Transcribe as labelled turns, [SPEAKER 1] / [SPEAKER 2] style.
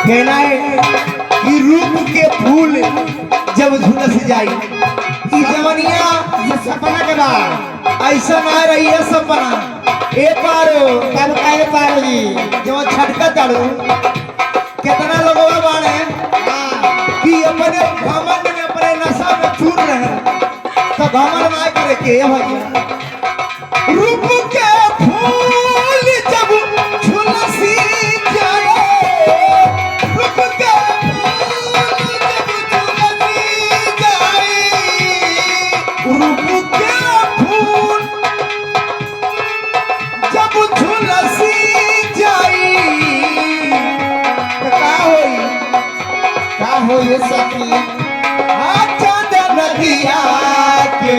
[SPEAKER 1] कहना है कि रूप के फूल जब झुलस जाई ई जवनिया ये सपना के बाद ऐसा ना रही है सपना ए पारो कब काहे पारो जी जो छटका चढ़ू कितना लोगों बाड़े कि अपने घमंड में अपने नशा में चूर रहे तो घमंड ना करे के भैया रूप के फूल जब झुलसी जाए रूप के फूल जब झुलसी जाए का होई सखी चांद नदिया के